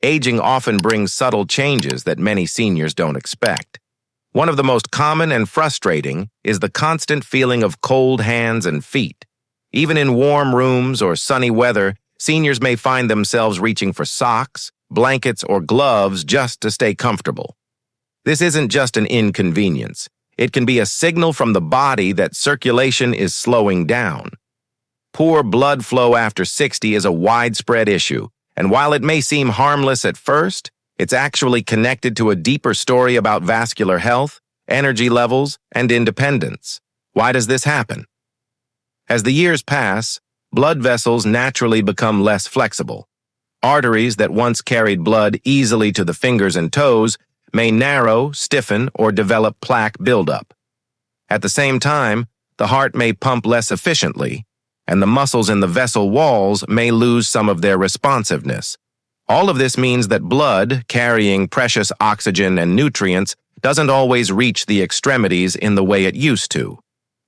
aging often brings subtle changes that many seniors don't expect. One of the most common and frustrating is the constant feeling of cold hands and feet. Even in warm rooms or sunny weather, seniors may find themselves reaching for socks, blankets, or gloves just to stay comfortable. This isn't just an inconvenience. It can be a signal from the body that circulation is slowing down. Poor blood flow after 60 is a widespread issue, and while it may seem harmless at first, it's actually connected to a deeper story about vascular health, energy levels, and independence. Why does this happen? As the years pass, blood vessels naturally become less flexible. Arteries that once carried blood easily to the fingers and toes may narrow, stiffen, or develop plaque buildup. At the same time, the heart may pump less efficiently, and the muscles in the vessel walls may lose some of their responsiveness. All of this means that blood, carrying precious oxygen and nutrients, doesn't always reach the extremities in the way it used to.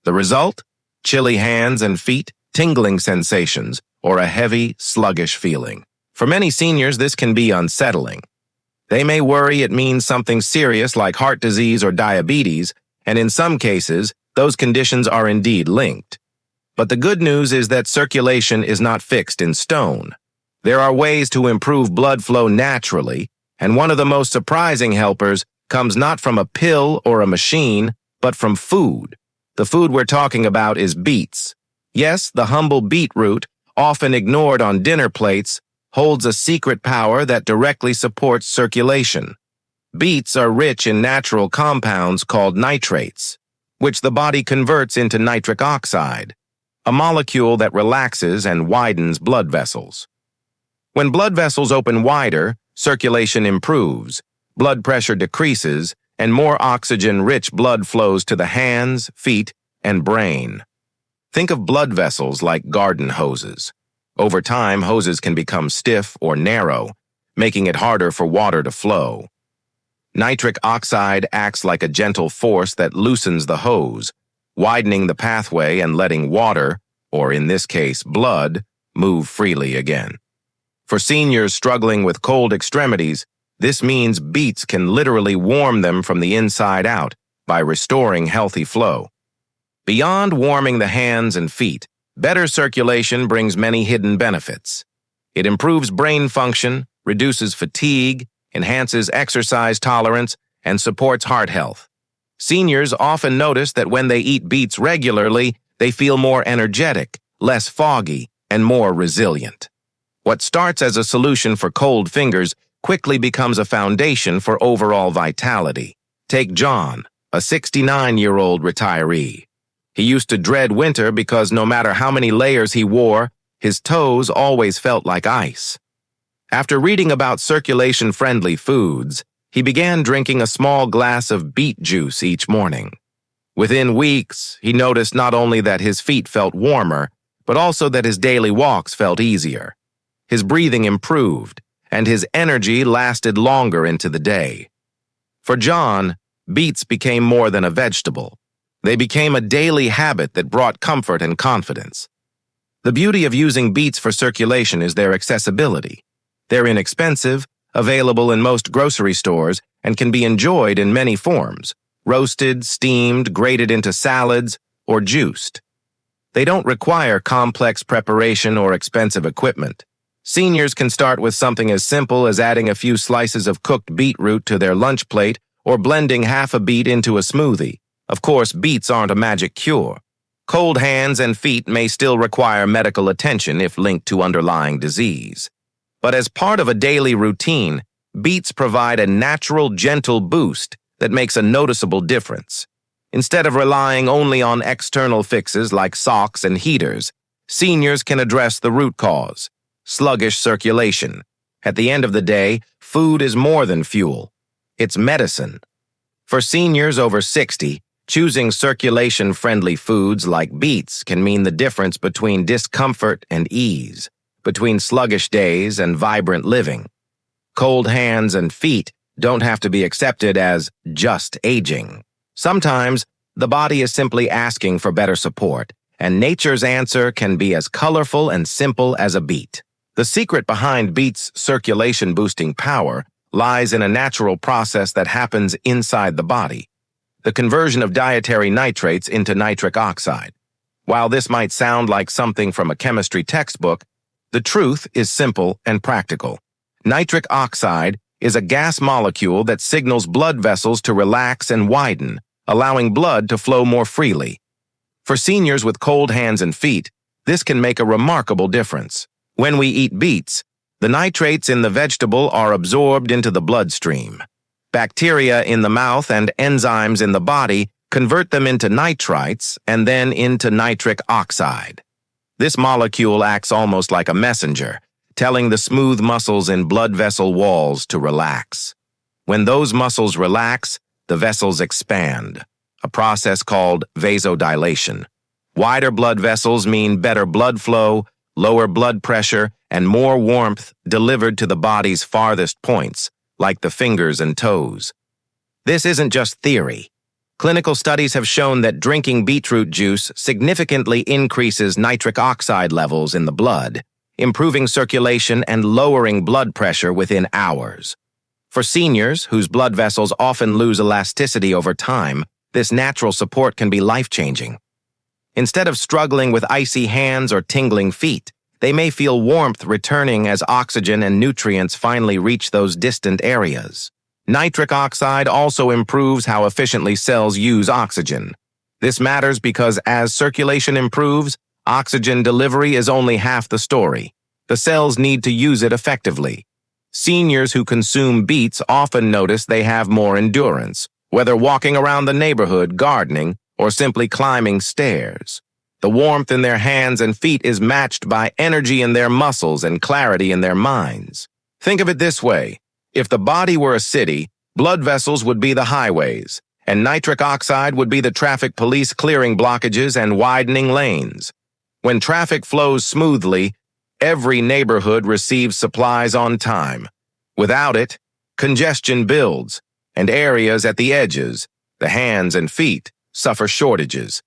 The result? Chilly hands and feet, tingling sensations, or a heavy, sluggish feeling. For many seniors, this can be unsettling. They may worry it means something serious like heart disease or diabetes, and in some cases, those conditions are indeed linked. But the good news is that circulation is not fixed in stone. There are ways to improve blood flow naturally, and one of the most surprising helpers comes not from a pill or a machine, but from food. The food we're talking about is beets. Yes, the humble beetroot, often ignored on dinner plates, holds a secret power that directly supports circulation. Beets are rich in natural compounds called nitrates, which the body converts into nitric oxide, a molecule that relaxes and widens blood vessels. When blood vessels open wider, circulation improves, blood pressure decreases, and more oxygen-rich blood flows to the hands, feet, and brain. Think of blood vessels like garden hoses. Over time, hoses can become stiff or narrow, making it harder for water to flow. Nitric oxide acts like a gentle force that loosens the hose, widening the pathway and letting water, or in this case, blood, move freely again. For seniors struggling with cold extremities, this means beets can literally warm them from the inside out by restoring healthy flow. Beyond warming the hands and feet, better circulation brings many hidden benefits. It improves brain function, reduces fatigue, enhances exercise tolerance, and supports heart health. Seniors often notice that when they eat beets regularly, they feel more energetic, less foggy, and more resilient. What starts as a solution for cold fingers quickly becomes a foundation for overall vitality. Take John, a 69-year-old retiree. He used to dread winter because no matter how many layers he wore, his toes always felt like ice. After reading about circulation-friendly foods, he began drinking a small glass of beet juice each morning. Within weeks, he noticed not only that his feet felt warmer, but also that his daily walks felt easier. His breathing improved, and his energy lasted longer into the day. For John, beets became more than a vegetable. They became a daily habit that brought comfort and confidence. The beauty of using beets for circulation is their accessibility. They're inexpensive, available in most grocery stores, and can be enjoyed in many forms: roasted, steamed, grated into salads, or juiced. They don't require complex preparation or expensive equipment. Seniors can start with something as simple as adding a few slices of cooked beetroot to their lunch plate or blending half a beet into a smoothie. Of course, beets aren't a magic cure. Cold hands and feet may still require medical attention if linked to underlying disease. But as part of a daily routine, beets provide a natural, gentle boost that makes a noticeable difference. Instead of relying only on external fixes like socks and heaters, seniors can address the root cause: sluggish circulation. At the end of the day, food is more than fuel. It's medicine. For seniors over 60, choosing circulation-friendly foods like beets can mean the difference between discomfort and ease, between sluggish days and vibrant living. Cold hands and feet don't have to be accepted as just aging. Sometimes, the body is simply asking for better support, and nature's answer can be as colorful and simple as a beet. The secret behind beets' circulation-boosting power lies in a natural process that happens inside the body, the conversion of dietary nitrates into nitric oxide. While this might sound like something from a chemistry textbook, the truth is simple and practical. Nitric oxide is a gas molecule that signals blood vessels to relax and widen, allowing blood to flow more freely. For seniors with cold hands and feet, this can make a remarkable difference. When we eat beets, the nitrates in the vegetable are absorbed into the bloodstream. Bacteria in the mouth and enzymes in the body convert them into nitrites and then into nitric oxide. This molecule acts almost like a messenger, telling the smooth muscles in blood vessel walls to relax. When those muscles relax, the vessels expand, a process called vasodilation. Wider blood vessels mean better blood flow, lower blood pressure, and more warmth delivered to the body's farthest points, like the fingers and toes. This isn't just theory. Clinical studies have shown that drinking beetroot juice significantly increases nitric oxide levels in the blood, improving circulation and lowering blood pressure within hours. For seniors, whose blood vessels often lose elasticity over time, this natural support can be life-changing. Instead of struggling with icy hands or tingling feet, they may feel warmth returning as oxygen and nutrients finally reach those distant areas. Nitric oxide also improves how efficiently cells use oxygen. This matters because as circulation improves, oxygen delivery is only half the story. The cells need to use it effectively. Seniors who consume beets often notice they have more endurance, whether walking around the neighborhood, gardening, or simply climbing stairs. The warmth in their hands and feet is matched by energy in their muscles and clarity in their minds. Think of it this way. If the body were a city, blood vessels would be the highways, and nitric oxide would be the traffic police clearing blockages and widening lanes. When traffic flows smoothly, every neighborhood receives supplies on time. Without it, congestion builds, and areas at the edges, the hands and feet, suffer shortages.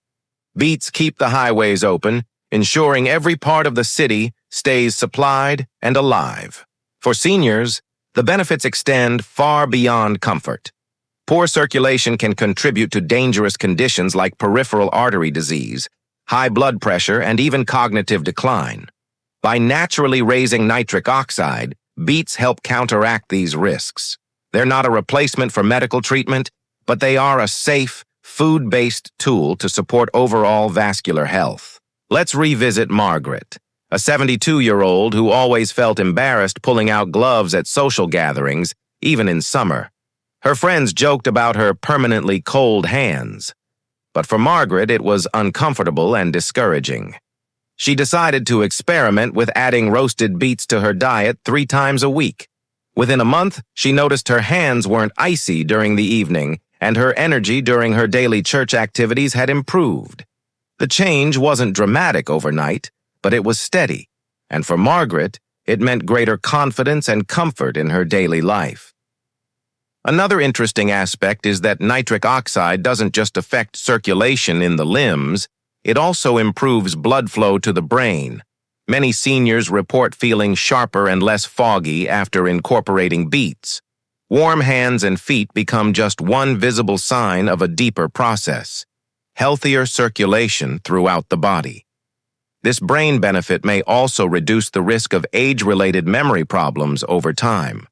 Beets keep the highways open, ensuring every part of the city stays supplied and alive. For seniors, the benefits extend far beyond comfort. Poor circulation can contribute to dangerous conditions like peripheral artery disease, high blood pressure, and even cognitive decline. By naturally raising nitric oxide, beets help counteract these risks. They're not a replacement for medical treatment, but they are a safe, food-based tool to support overall vascular health. Let's revisit Margaret, a 72-year-old who always felt embarrassed pulling out gloves at social gatherings, even in summer. Her friends joked about her permanently cold hands. But for Margaret, it was uncomfortable and discouraging. She decided to experiment with adding roasted beets to her diet 3 times a week. Within a month, she noticed her hands weren't icy during the evening, and her energy during her daily church activities had improved. The change wasn't dramatic overnight, but it was steady, and for Margaret, it meant greater confidence and comfort in her daily life. Another interesting aspect is that nitric oxide doesn't just affect circulation in the limbs, it also improves blood flow to the brain. Many seniors report feeling sharper and less foggy after incorporating beets. Warm hands and feet become just one visible sign of a deeper process: healthier circulation throughout the body. This brain benefit may also reduce the risk of age-related memory problems over time.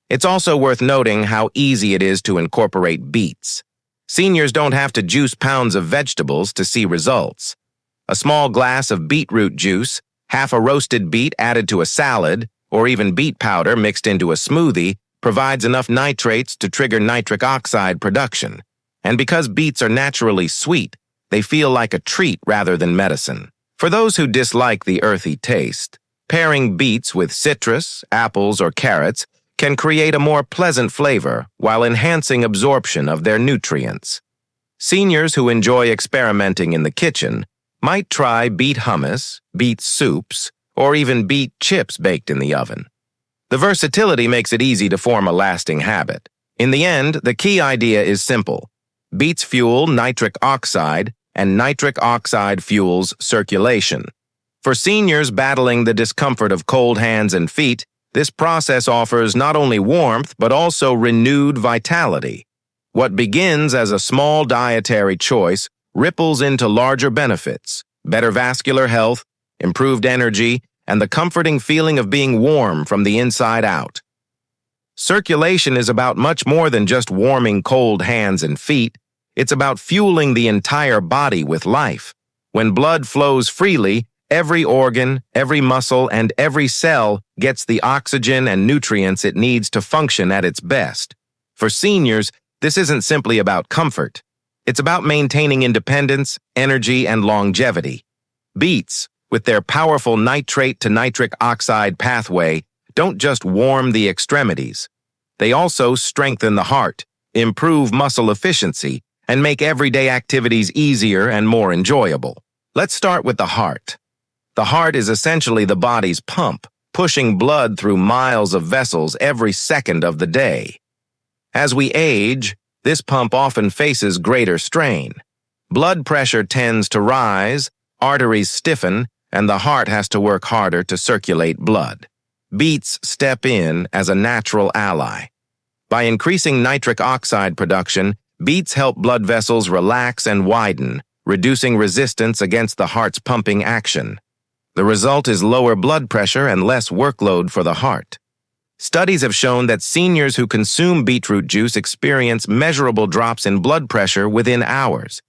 It's also worth noting how easy it is to incorporate beets. Seniors don't have to juice pounds of vegetables to see results. A small glass of beetroot juice, half a roasted beet added to a salad, or even beet powder mixed into a smoothie provides enough nitrates to trigger nitric oxide production. And because beets are naturally sweet, they feel like a treat rather than medicine. For those who dislike the earthy taste, pairing beets with citrus, apples, or carrots can create a more pleasant flavor while enhancing absorption of their nutrients. Seniors who enjoy experimenting in the kitchen might try beet hummus, beet soups, or even beet chips baked in the oven. The versatility makes it easy to form a lasting habit. In the end, the key idea is simple. Beets fuel nitric oxide, and nitric oxide fuels circulation. For seniors battling the discomfort of cold hands and feet, this process offers not only warmth but also renewed vitality. What begins as a small dietary choice ripples into larger benefits: better vascular health, improved energy, and the comforting feeling of being warm from the inside out. Circulation is about much more than just warming cold hands and feet. It's about fueling the entire body with life. When blood flows freely, every organ, every muscle, and every cell gets the oxygen and nutrients it needs to function at its best. For seniors, this isn't simply about comfort. It's about maintaining independence, energy, and longevity. Beets, with their powerful nitrate to nitric oxide pathway, don't just warm the extremities. They also strengthen the heart, improve muscle efficiency, and make everyday activities easier and more enjoyable. Let's start with the heart. The heart is essentially the body's pump, pushing blood through miles of vessels every second of the day. As we age, this pump often faces greater strain. Blood pressure tends to rise, arteries stiffen, and the heart has to work harder to circulate blood. Beets step in as a natural ally. By increasing nitric oxide production, beets help blood vessels relax and widen, reducing resistance against the heart's pumping action. The result is lower blood pressure and less workload for the heart. Studies have shown that seniors who consume beetroot juice experience measurable drops in blood pressure within hours.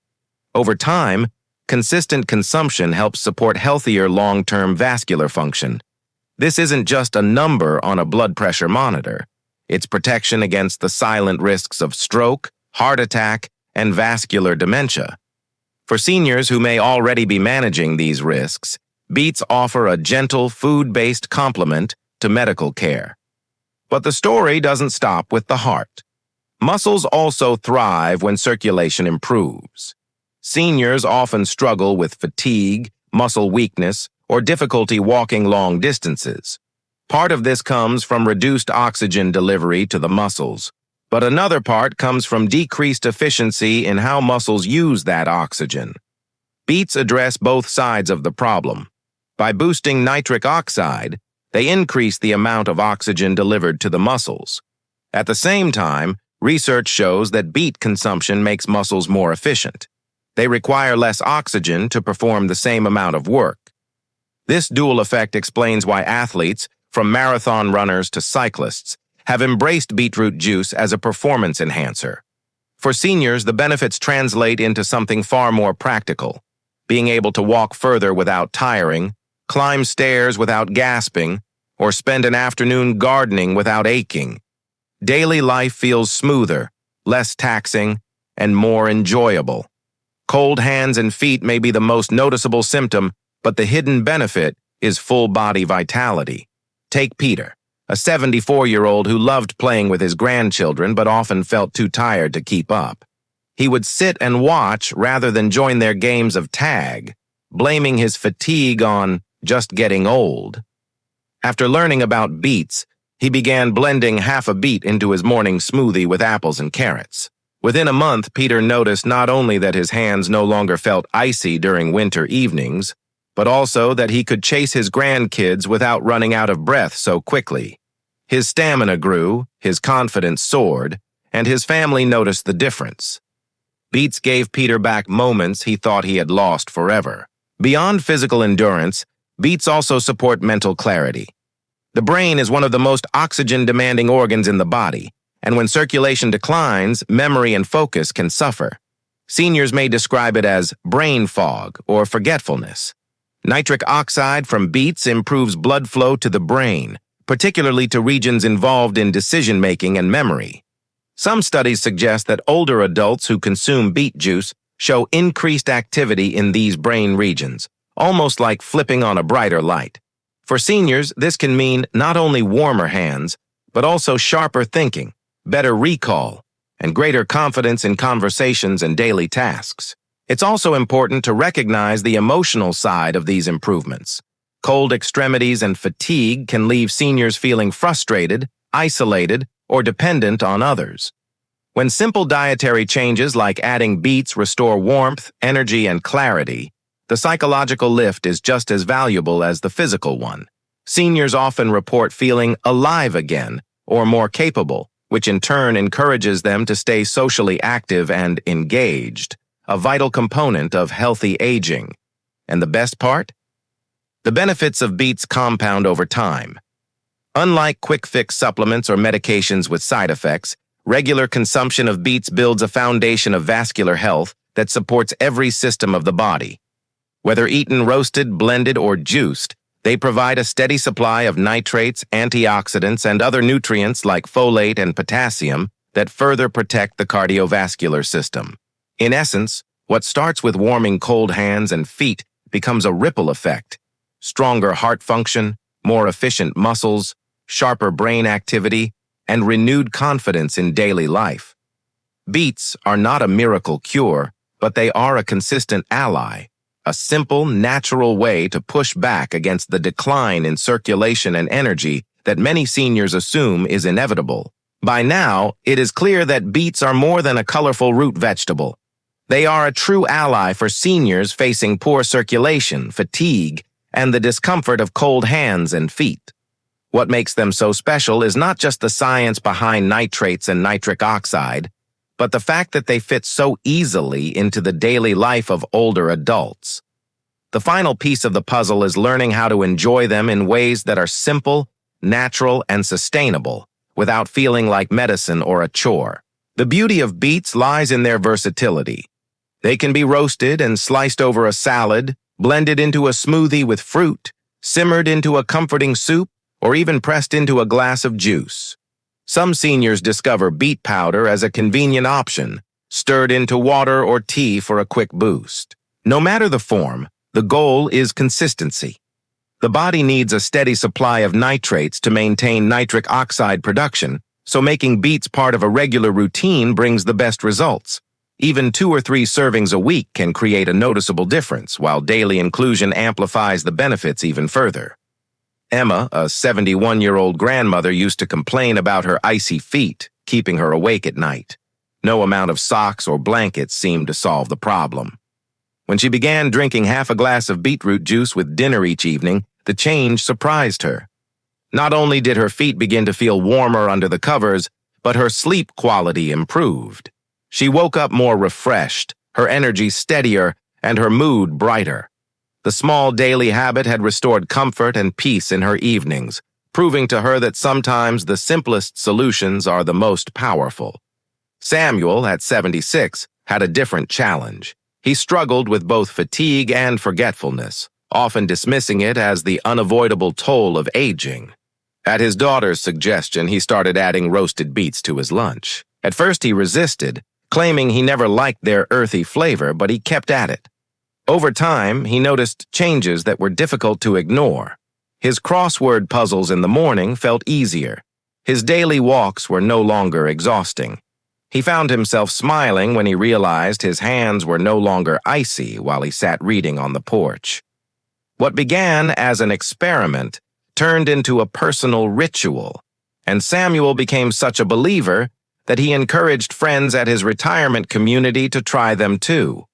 Over time, consistent consumption helps support healthier long-term vascular function. This isn't just a number on a blood pressure monitor. It's protection against the silent risks of stroke, heart attack, and vascular dementia. For seniors who may already be managing these risks, beets offer a gentle, food-based complement to medical care. But the story doesn't stop with the heart. Muscles also thrive when circulation improves. Seniors often struggle with fatigue, muscle weakness, or difficulty walking long distances. Part of this comes from reduced oxygen delivery to the muscles, but another part comes from decreased efficiency in how muscles use that oxygen. Beets address both sides of the problem. By boosting nitric oxide, they increase the amount of oxygen delivered to the muscles. At the same time, research shows that beet consumption makes muscles more efficient. They require less oxygen to perform the same amount of work. This dual effect explains why athletes, from marathon runners to cyclists, have embraced beetroot juice as a performance enhancer. For seniors, the benefits translate into something far more practical: being able to walk further without tiring, climb stairs without gasping, or spend an afternoon gardening without aching. Daily life feels smoother, less taxing, and more enjoyable. Cold hands and feet may be the most noticeable symptom, but the hidden benefit is full-body vitality. Take Peter, a 74-year-old who loved playing with his grandchildren but often felt too tired to keep up. He would sit and watch rather than join their games of tag, blaming his fatigue on just getting old. After learning about beets, he began blending half a beet into his morning smoothie with apples and carrots. Within a month, Peter noticed not only that his hands no longer felt icy during winter evenings, but also that he could chase his grandkids without running out of breath so quickly. His stamina grew, his confidence soared, and his family noticed the difference. Beets gave Peter back moments he thought he had lost forever. Beyond physical endurance, beets also support mental clarity. The brain is one of the most oxygen-demanding organs in the body, and when circulation declines, memory and focus can suffer. Seniors may describe it as brain fog or forgetfulness. Nitric oxide from beets improves blood flow to the brain, particularly to regions involved in decision-making and memory. Some studies suggest that older adults who consume beet juice show increased activity in these brain regions, almost like flipping on a brighter light. For seniors, this can mean not only warmer hands, but also sharper thinking, better recall, and greater confidence in conversations and daily tasks. It's also important to recognize the emotional side of these improvements. Cold extremities and fatigue can leave seniors feeling frustrated, isolated, or dependent on others. When simple dietary changes like adding beets restore warmth, energy, and clarity, The psychological lift is just as valuable as the physical one. Seniors often report feeling alive again or more capable, which in turn encourages them to stay socially active and engaged, a vital component of healthy aging. And the best part? The benefits of beets compound over time. Unlike quick-fix supplements or medications with side effects, regular consumption of beets builds a foundation of vascular health that supports every system of the body. Whether eaten roasted, blended, or juiced, they provide a steady supply of nitrates, antioxidants, and other nutrients like folate and potassium that further protect the cardiovascular system. In essence, what starts with warming cold hands and feet becomes a ripple effect. Stronger heart function, more efficient muscles, sharper brain activity, and renewed confidence in daily life. Beets are not a miracle cure, but they are a consistent ally, a simple, natural way to push back against the decline in circulation and energy that many seniors assume is inevitable. By now, it is clear that beets are more than a colorful root vegetable. They are a true ally for seniors facing poor circulation, fatigue, and the discomfort of cold hands and feet. What makes them so special is not just the science behind nitrates and nitric oxide, but the fact that they fit so easily into the daily life of older adults. The final piece of the puzzle is learning how to enjoy them in ways that are simple, natural, and sustainable, without feeling like medicine or a chore. The beauty of beets lies in their versatility. They can be roasted and sliced over a salad, blended into a smoothie with fruit, simmered into a comforting soup, or even pressed into a glass of juice. Some seniors discover beet powder as a convenient option, stirred into water or tea for a quick boost. No matter the form, the goal is consistency. The body needs a steady supply of nitrates to maintain nitric oxide production, so making beets part of a regular routine brings the best results. Even 2 or 3 servings a week can create a noticeable difference, while daily inclusion amplifies the benefits even further. Emma, a 71-year-old grandmother, used to complain about her icy feet, keeping her awake at night. No amount of socks or blankets seemed to solve the problem. When she began drinking half a glass of beetroot juice with dinner each evening, the change surprised her. Not only did her feet begin to feel warmer under the covers, but her sleep quality improved. She woke up more refreshed, her energy steadier, and her mood brighter. The small daily habit had restored comfort and peace in her evenings, proving to her that sometimes the simplest solutions are the most powerful. Samuel, at 76, had a different challenge. He struggled with both fatigue and forgetfulness, often dismissing it as the unavoidable toll of aging. At his daughter's suggestion, he started adding roasted beets to his lunch. At first he resisted, claiming he never liked their earthy flavor, but he kept at it. Over time, he noticed changes that were difficult to ignore. His crossword puzzles in the morning felt easier. His daily walks were no longer exhausting. He found himself smiling when he realized his hands were no longer icy while he sat reading on the porch. What began as an experiment turned into a personal ritual, and Samuel became such a believer that he encouraged friends at his retirement community to try them too.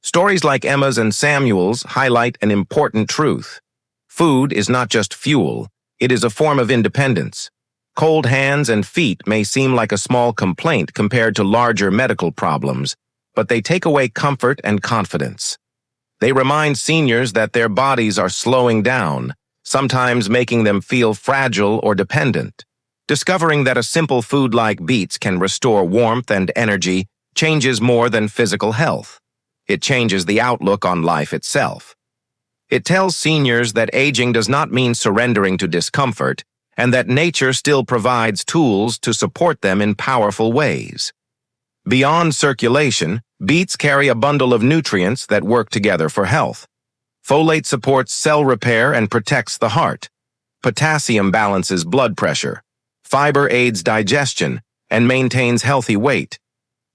Stories like Emma's and Samuel's highlight an important truth. Food is not just fuel, it is a form of independence. Cold hands and feet may seem like a small complaint compared to larger medical problems, but they take away comfort and confidence. They remind seniors that their bodies are slowing down, sometimes making them feel fragile or dependent. Discovering that a simple food like beets can restore warmth and energy changes more than physical health. It changes the outlook on life itself. It tells seniors that aging does not mean surrendering to discomfort, and that nature still provides tools to support them in powerful ways. Beyond circulation, beets carry a bundle of nutrients that work together for health. Folate supports cell repair and protects the heart. Potassium balances blood pressure. Fiber aids digestion and maintains healthy weight.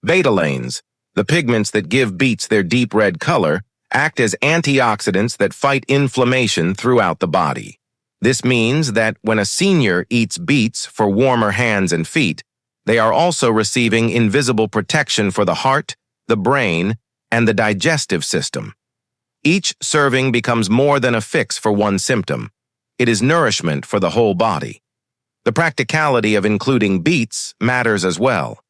Betalains, the pigments that give beets their deep red color, act as antioxidants that fight inflammation throughout the body. This means that when a senior eats beets for warmer hands and feet, they are also receiving invisible protection for the heart, the brain, and the digestive system. Each serving becomes more than a fix for one symptom. It is nourishment for the whole body. The practicality of including beets matters as well.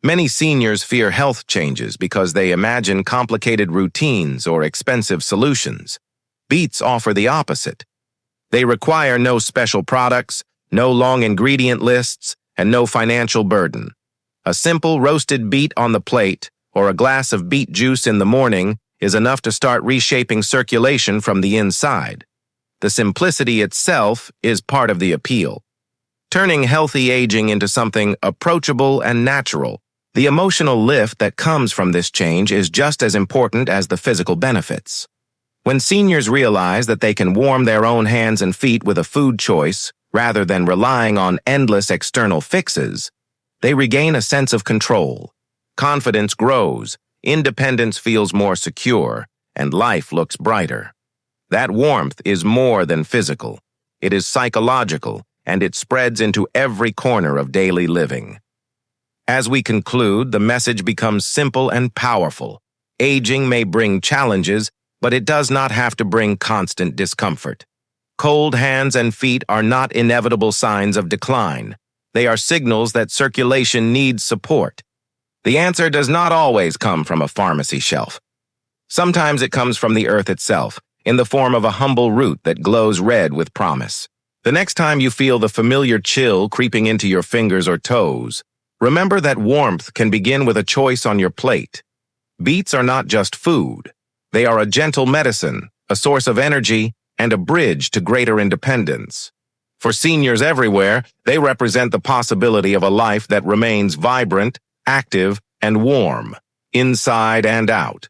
Many seniors fear health changes because they imagine complicated routines or expensive solutions. Beets offer the opposite. They require no special products, no long ingredient lists, and no financial burden. A simple roasted beet on the plate or a glass of beet juice in the morning is enough to start reshaping circulation from the inside. The simplicity itself is part of the appeal. Turning healthy aging into something approachable and natural, the emotional lift that comes from this change is just as important as the physical benefits. When seniors realize that they can warm their own hands and feet with a food choice rather than relying on endless external fixes, they regain a sense of control. Confidence grows, independence feels more secure, and life looks brighter. That warmth is more than physical. It is psychological, and it spreads into every corner of daily living. As we conclude, the message becomes simple and powerful. Aging may bring challenges, but it does not have to bring constant discomfort. Cold hands and feet are not inevitable signs of decline. They are signals that circulation needs support. The answer does not always come from a pharmacy shelf. Sometimes it comes from the earth itself, in the form of a humble root that glows red with promise. The next time you feel the familiar chill creeping into your fingers or toes, remember that warmth can begin with a choice on your plate. Beets are not just food. They are a gentle medicine, a source of energy, and a bridge to greater independence. For seniors everywhere, they represent the possibility of a life that remains vibrant, active, and warm, inside and out.